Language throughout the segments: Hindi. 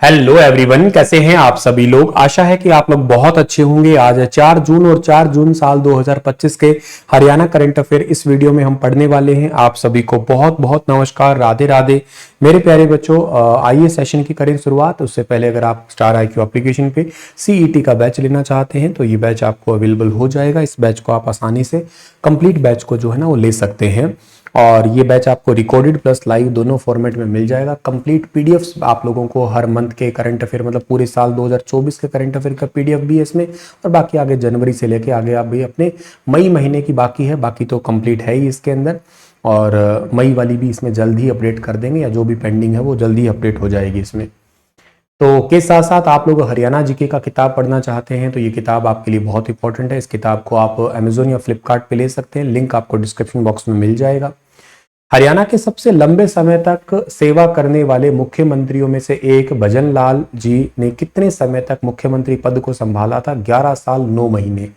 हेलो एवरीवन, कैसे हैं आप सभी लोग। आशा है कि आप लोग बहुत अच्छे होंगे। आज है 4 जून और 4 जून साल 2025 के हरियाणा करंट अफेयर इस वीडियो में हम पढ़ने वाले हैं। आप सभी को बहुत बहुत नमस्कार, राधे राधे मेरे प्यारे बच्चों। आइए सेशन की करें शुरुआत। उससे पहले अगर आप स्टार IQ एप्लीकेशन पे CET का बैच लेना चाहते हैं तो ये बैच आपको अवेलेबल हो जाएगा। इस बैच को आप आसानी से कंप्लीट बैच को जो है ना वो ले सकते हैं और ये बैच आपको रिकॉर्डेड प्लस लाइव दोनों फॉर्मेट में मिल जाएगा। कंप्लीट पीडीएफ्स आप लोगों को हर मंथ के करंट अफेयर मतलब पूरे साल 2024 के करंट अफेयर का पीडीएफ भी है इसमें, और बाकी आगे जनवरी से लेके आगे आप भी अपने मई महीने की बाकी है, बाकी तो कंप्लीट है ही इसके अंदर। और मई वाली भी इसमें जल्द ही अपडेट कर देंगे, या जो भी पेंडिंग है वो जल्द ही अपडेट हो जाएगी इसमें। तो के साथ साथ आप लोग हरियाणा जीके का किताब पढ़ना चाहते हैं तो ये किताब आपके लिए बहुत इंपॉर्टेंट है। इस किताब को आप अमेजोन या फ्लिपकार्ट पे ले सकते हैं, लिंक आपको डिस्क्रिप्शन बॉक्स में मिल जाएगा। हरियाणा के सबसे लंबे समय तक सेवा करने वाले मुख्यमंत्रियों में से एक भजन लाल जी ने कितने समय तक मुख्यमंत्री पद को संभाला था? 11 साल 9 महीने।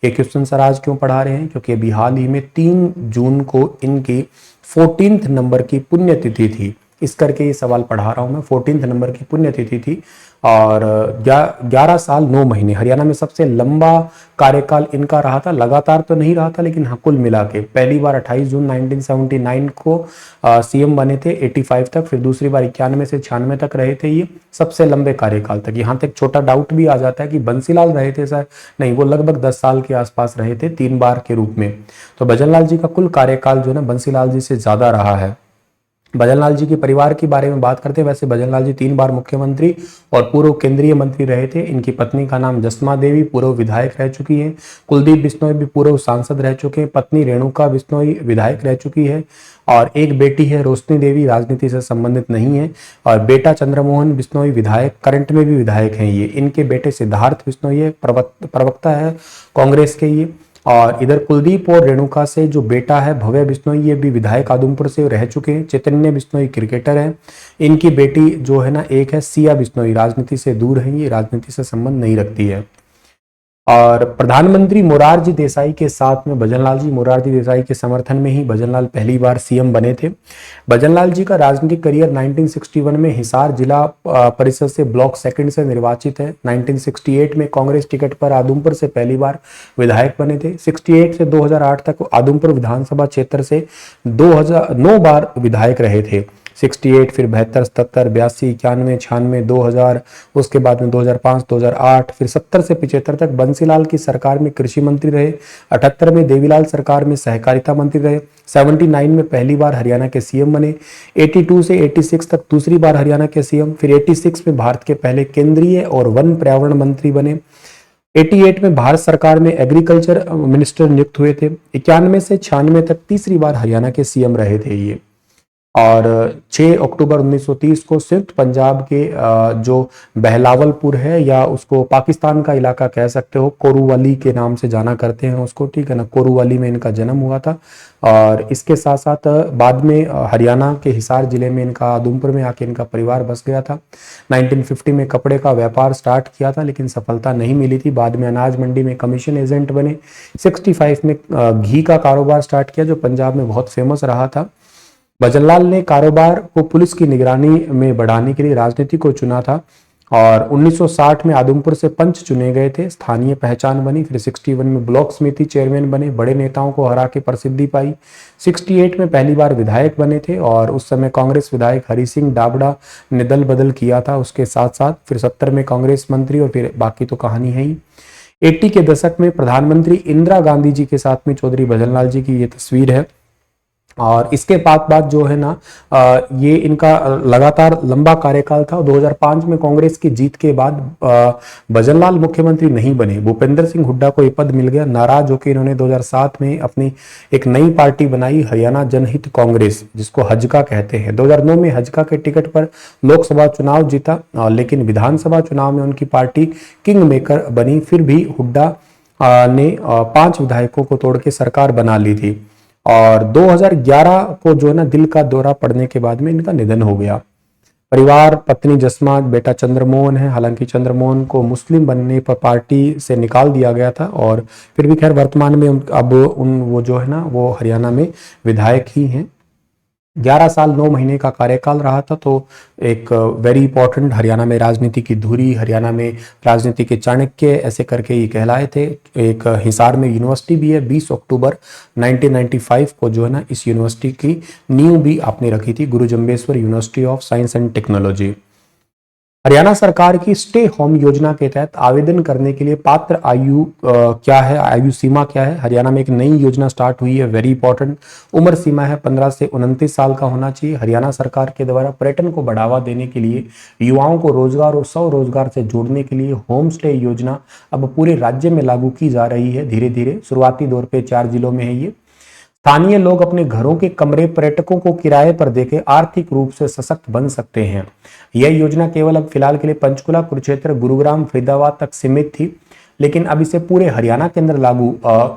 ये क्वेश्चन सर आज क्यों पढ़ा रहे हैं? क्योंकि अभी हाल ही में 3 जून को इनकी 14th नंबर की पुण्यतिथि थी। इस करके ये सवाल पढ़ा रहा हूं मैं। 14th नंबर की पुण्यतिथि थी और 11 साल 9 महीने हरियाणा में सबसे लंबा कार्यकाल इनका रहा था। लगातार तो नहीं रहा था, लेकिन हाँ कुल मिला के पहली बार 28 जून 1979 को CM बने थे 85 तक, फिर दूसरी बार 91 से 96 तक रहे थे। ये सबसे लंबे कार्यकाल तक। यहाँ तक छोटा डाउट भी आ जाता है कि बंसीलाल रहे थे सर, नहीं, वो लगभग 10 साल के आसपास रहे थे 3 बार के रूप में। तो भजनलाल जी का कुल कार्यकाल जो है ना बंसीलाल जी से ज्यादा रहा है। भजनलाल जी के परिवार के बारे में बात करते हैं। वैसे भजनलाल जी 3 बार मुख्यमंत्री और पूर्व केंद्रीय मंत्री रहे थे। इनकी पत्नी का नाम जसमा देवी पूर्व विधायक रह चुकी हैं। कुलदीप बिश्नोई भी पूर्व सांसद रह चुके हैं। पत्नी रेणुका बिश्नोई विधायक रह चुकी है और एक बेटी है रोशनी देवी, राजनीति से संबंधित नहीं है। और बेटा चंद्रमोहन बिश्नोई विधायक, करंट में भी विधायक हैं ये। इनके बेटे सिद्धार्थ बिश्नोई है, प्रवक्ता है कांग्रेस के ये। और इधर कुलदीप और रेणुका से जो बेटा है भव्य बिश्नोई, ये भी विधायक आदमपुर से रह चुके हैं। चैतन्य बिश्नोई क्रिकेटर है। इनकी बेटी जो है ना एक है सिया बिश्नोई, राजनीति से दूर है, ये राजनीति से संबंध नहीं रखती है। और प्रधानमंत्री मोरारजी देसाई के साथ में भजनलाल जी, मोरारजी देसाई के समर्थन में ही भजनलाल पहली बार CM बने थे। भजनलाल जी का राजनीतिक करियर 1961 में हिसार जिला परिषद से ब्लॉक 2 से निर्वाचित है। 1968 में कांग्रेस टिकट पर आदमपुर से पहली बार विधायक बने थे। 68 से 2008 तक आदमपुर विधानसभा क्षेत्र से 2009 बार विधायक रहे थे। 68 फिर 72, 77, 82, 91, 96, 2000, उसके बाद में 2005, 2008, फिर 70 से 75 तक बंसीलाल की सरकार में कृषि मंत्री रहे। 78 में देवीलाल सरकार में सहकारिता मंत्री रहे। 79 में पहली बार हरियाणा के CM बने। 82 से 86 तक दूसरी बार हरियाणा के CM, फिर 86 में भारत के पहले केंद्रीय और वन पर्यावरण मंत्री बने। 88 में भारत सरकार में एग्रीकल्चर मिनिस्टर नियुक्त हुए थे। 91 से 96 तक तीसरी बार हरियाणा के CM रहे थे ये। और 6 अक्टूबर 1930 को संयुक्त पंजाब के जो बहलावलपुर है, या उसको पाकिस्तान का इलाका कह सकते हो, कोरूवाली के नाम से जाना करते हैं उसको, ठीक है ना, कोरूवाली में इनका जन्म हुआ था। और इसके साथ साथ बाद में हरियाणा के हिसार जिले में इनका आदमपुर में आके इनका परिवार बस गया था। 1950 में कपड़े का व्यापार स्टार्ट किया था, लेकिन सफलता नहीं मिली थी। बाद में अनाज मंडी में कमीशन एजेंट बने। 65 में घी का कारोबार स्टार्ट किया जो पंजाब में बहुत फेमस रहा था। भजनलाल ने कारोबार को पुलिस की निगरानी में बढ़ाने के लिए राजनीति को चुना था। और 1960 में आदमपुर से पंच चुने गए थे, स्थानीय पहचान बनी। फिर 61 में ब्लॉक समिति चेयरमैन बने, बड़े नेताओं को हरा के प्रसिद्धि पाई। 68 में पहली बार विधायक बने थे और उस समय कांग्रेस विधायक हरि सिंह डाबड़ा ने दल बदल किया था उसके साथ साथ। फिर 70 में कांग्रेस मंत्री, और फिर बाकी तो कहानी है ही। 80 के दशक में प्रधानमंत्री इंदिरा गांधी जी के साथ में चौधरी भजनलाल जी की ये तस्वीर है। और इसके बाद जो है ना ये इनका लगातार लंबा कार्यकाल था। 2005 में कांग्रेस की जीत के बाद भजनलाल मुख्यमंत्री नहीं बने, भूपेंद्र सिंह हुड्डा को ये पद मिल गया। नाराज होकर इन्होंने 2007 में अपनी एक नई पार्टी बनाई, हरियाणा जनहित कांग्रेस, जिसको हजका कहते हैं। 2009 में हजका के टिकट पर लोकसभा चुनाव जीता, लेकिन विधानसभा चुनाव में उनकी पार्टी किंग मेकर बनी। फिर भी हुड्डा ने 5 विधायकों को तोड़ के सरकार बना ली थी। और 2011 को जो है ना दिल का दौरा पड़ने के बाद में इनका निधन हो गया। परिवार, पत्नी जसमा, बेटा चंद्रमोहन है। हालांकि चंद्रमोहन को मुस्लिम बनने पर पार्टी से निकाल दिया गया था, और फिर भी खैर वर्तमान में अब वो जो है ना वो हरियाणा में विधायक ही हैं। 11 साल 9 महीने का कार्यकाल रहा था। तो एक वेरी इंपॉर्टेंट, हरियाणा में राजनीति की धुरी, हरियाणा में राजनीति के चाणक्य, ऐसे करके ये कहलाए थे। एक हिसार में यूनिवर्सिटी भी है। 20 अक्टूबर 1995 को जो है ना इस यूनिवर्सिटी की नींव भी आपने रखी थी, गुरु Jambheshwar university of science and technology. Haryana सरकार की स्टे होम योजना के तहत आवेदन करने के लिए पात्र आयु क्या है, आयु सीमा क्या है? हरियाणा में एक नई योजना स्टार्ट हुई है, वेरी इंपॉर्टेंट। उम्र सीमा है 15 से 29 साल का होना चाहिए। हरियाणा सरकार के द्वारा पर्यटन को बढ़ावा देने के लिए, युवाओं को रोजगार और स्वरोजगार से जोड़ने के लिए होम स्टे योजना अब पूरे राज्य में लागू की जा रही है धीरे धीरे। शुरुआती दौर पे 4 जिलों में है ये। स्थानीय लोग अपने घरों के कमरे पर्यटकों को किराए पर देके आर्थिक रूप से सशक्त बन सकते हैं। यह योजना केवल अब फिलहाल के लिए पंचकुला, कुरुक्षेत्र, गुरुग्राम, फरीदाबाद तक सीमित थी, लेकिन अब इसे पूरे हरियाणा के अंदर लागू,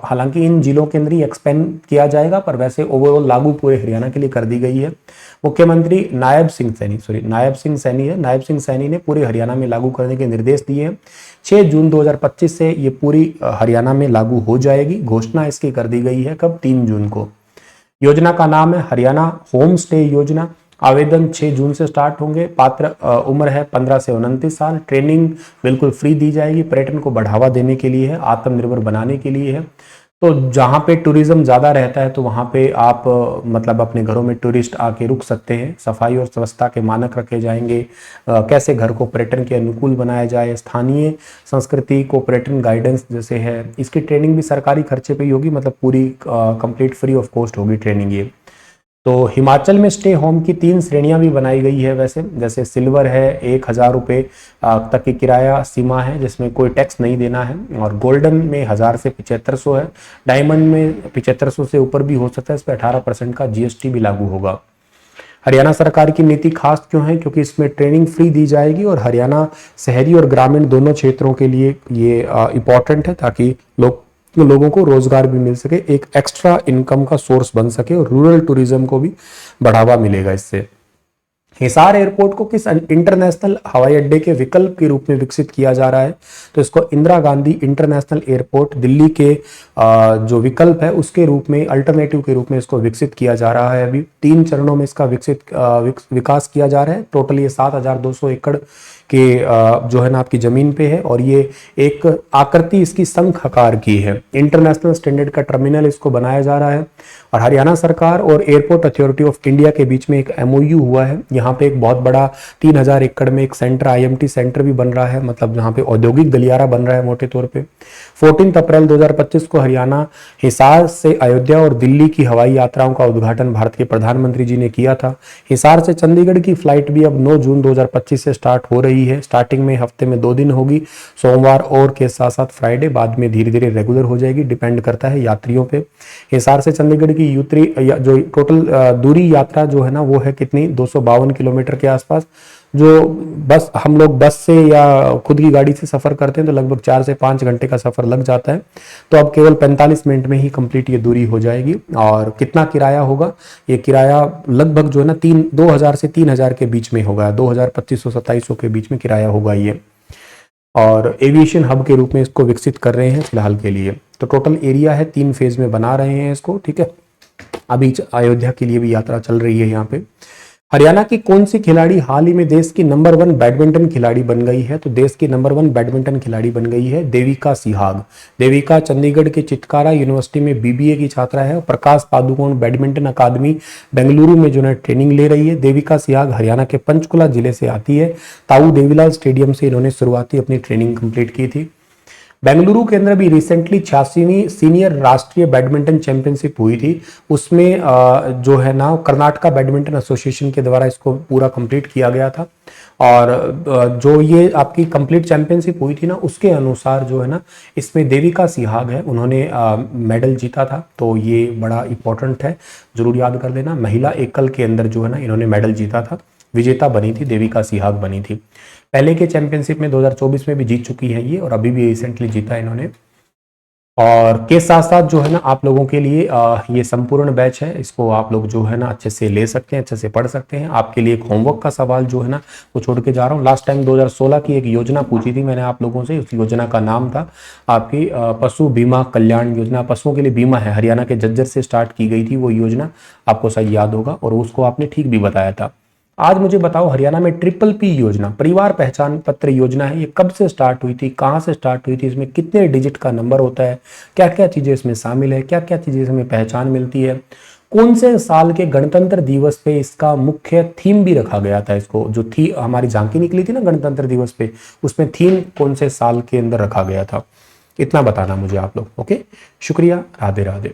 हालांकि इन जिलों के अंदर ही एक्सपेंड किया जाएगा, पर वैसे ओवरऑल लागू पूरे हरियाणा के लिए कर दी गई है। मुख्यमंत्री नायब सिंह सैनी ने पूरे हरियाणा में लागू करने के निर्देश दिए हैं। 6 जून 2025 से ये पूरी हरियाणा में लागू हो जाएगी। घोषणा इसकी कर दी गई है कब? 3 जून को। योजना का नाम है हरियाणा होम स्टे योजना। आवेदन 6 जून से स्टार्ट होंगे। पात्र उम्र है 15 से 29 साल। ट्रेनिंग बिल्कुल फ्री दी जाएगी। पर्यटन को बढ़ावा देने के लिए है, आत्मनिर्भर बनाने के लिए है। तो जहाँ पे टूरिज्म ज़्यादा रहता है तो वहाँ पे आप मतलब अपने घरों में टूरिस्ट आके रुक सकते हैं। सफाई और स्वच्छता के मानक रखे जाएंगे। कैसे घर को पर्यटन के अनुकूल बनाया जाए, स्थानीय संस्कृति को पर्यटन गाइडेंस जैसे है, इसकी ट्रेनिंग भी सरकारी खर्चे पे ही होगी, मतलब पूरी कंप्लीट फ्री ऑफ कॉस्ट होगी ट्रेनिंग ये। तो हिमाचल में स्टे होम की 3 श्रेणियां भी बनाई गई है वैसे। जैसे सिल्वर है, 1,000 रुपये तक की किराया सीमा है जिसमें कोई टैक्स नहीं देना है, और गोल्डन में 1,000 से 7500 है। डायमंड में 7500 से ऊपर भी हो सकता है। इस पर 18% का जीएसटी भी लागू होगा। हरियाणा सरकार की नीति खास क्यों है? क्योंकि इसमें ट्रेनिंग फ्री दी जाएगी और हरियाणा शहरी और ग्रामीण दोनों क्षेत्रों के लिए ये इंपॉर्टेंट है, ताकि लोगों को रोजगार भी मिल सके, एक एक्स्ट्रा इनकम का सोर्स बन सके, और रूरल टूरिज्म को भी बढ़ावा मिलेगा इससे। हिसार एयरपोर्ट को किस इंटरनेशनल हवाई अड्डे के विकल्प के रूप में विकसित किया जा रहा है? तो इसको इंदिरा गांधी इंटरनेशनल एयरपोर्ट दिल्ली के जो विकल्प है उसके रूप में, अल्टरनेटिव के रूप में इसको विकसित किया जा रहा है। अभी 3 चरणों में इसका विकास किया जा रहा है। टोटल ये 7,200 एकड़ के जो है ना आपकी जमीन पे है, और ये एक आकृति इसकी शंख आकार की है। इंटरनेशनल स्टैंडर्ड का टर्मिनल इसको बनाया जा रहा है। और हरियाणा सरकार और एयरपोर्ट अथॉरिटी ऑफ इंडिया के बीच में एक एमओयू हुआ है। यहाँ पे एक बहुत बड़ा 3,000 एकड़ में एक सेंटर, आईएमटी सेंटर भी बन रहा है, मतलब यहाँ पे औद्योगिक गलियारा बन रहा है मोटे तौर पे। 14 अप्रैल 2025 को हरियाणा हिसार से अयोध्या और दिल्ली की हवाई यात्राओं का उद्घाटन भारत के प्रधानमंत्री जी ने किया था। हिसार से चंडीगढ़ की फ्लाइट भी अब 9 जून 2025 से स्टार्ट हो रही है। स्टार्टिंग में हफ्ते में 2 दिन होगी, सोमवार और के साथ साथ फ्राइडे, बाद में धीरे धीरे रेगुलर हो जाएगी, डिपेंड करता है यात्रियों पे। हिसार से चंडीगढ़ की जो टोटल दूरी यात्रा जो है ना वो है कितनी? 252 किलोमीटर के आसपास। जो बस हम लोग बस से या खुद की गाड़ी से सफर करते हैं तो लगभग 4 से 5 घंटे का सफर लग जाता है, तो अब केवल 45 मिनट में ही कंप्लीट ये दूरी हो जाएगी। और कितना किराया होगा? ये किराया लगभग जो है ना 2,000 से 3,000 के बीच में होगा। 2,000 2500 के बीच में किराया होगा ये। और एविएशन हब के रूप में इसको विकसित कर रहे हैं फिलहाल के लिए। तो टोटल एरिया है, 3 फेज में बना रहे हैं इसको, ठीक है। अभी अयोध्या के लिए भी यात्रा चल रही है यहाँ पे। हरियाणा की कौन सी खिलाड़ी हाल ही में देश की नंबर 1 बैडमिंटन खिलाड़ी बन गई है? तो देश की नंबर 1 बैडमिंटन खिलाड़ी बन गई है देविका सिहाग। देविका चंडीगढ़ के चितकारा यूनिवर्सिटी में बीबीए की छात्रा है। प्रकाश पादुकोण बैडमिंटन अकादमी बेंगलुरु में जो है ट्रेनिंग ले रही है। देविका सिहाग हरियाणा के पंचकुला जिले से आती है। ताऊ देवीलाल स्टेडियम से इन्होंने शुरुआती अपनी ट्रेनिंग कंप्लीट की थी। बेंगलुरु के अंदर भी रिसेंटली 86वीं सीनियर राष्ट्रीय बैडमिंटन चैंपियनशिप हुई थी। उसमें जो है ना कर्नाटका बैडमिंटन एसोसिएशन के द्वारा इसको पूरा कंप्लीट किया गया था। और जो ये आपकी कंप्लीट चैंपियनशिप हुई थी ना उसके अनुसार जो है ना इसमें देविका सिहाग है, उन्होंने मेडल जीता था। तो ये बड़ा इंपॉर्टेंट है, जरूर याद कर लेना। महिला एकल के अंदर जो है ना इन्होंने मेडल जीता था, विजेता बनी थी, देविका सिहाग बनी थी। पहले के चैंपियनशिप में 2024 में भी जीत चुकी है ये, और अभी भी रिसेंटली जीता इन्होंने। और के साथ साथ जो है ना आप लोगों के लिए ये संपूर्ण बैच है, इसको आप लोग जो है ना अच्छे से ले सकते हैं, अच्छे से पढ़ सकते हैं। आपके लिए एक होमवर्क का सवाल जो है ना वो छोड़ के जा रहा हूँ। लास्ट टाइम 2016 की एक योजना पूछी थी मैंने आप लोगों से, उस योजना का नाम था आपकी पशु बीमा कल्याण योजना। पशुओं के लिए बीमा है, हरियाणा के झज्जर से स्टार्ट की गई थी वो योजना, आपको सही याद होगा, और उसको आपने ठीक भी बताया था। आज मुझे बताओ, हरियाणा में ट्रिपल पी योजना, परिवार पहचान पत्र योजना है, ये कब से स्टार्ट हुई थी, कहां से स्टार्ट हुई थी, इसमें कितने डिजिट का नंबर होता है, क्या क्या चीजें इसमें शामिल है, क्या क्या चीजें इसमें पहचान मिलती है, कौन से साल के गणतंत्र दिवस पे इसका मुख्य थीम भी रखा गया था, इसको जो थी हमारी झांकी निकली थी ना गणतंत्र दिवस पे, उसमें थीम कौन से साल के अंदर रखा गया था, इतना बताना मुझे आप लोग। ओके, शुक्रिया, राधे राधे।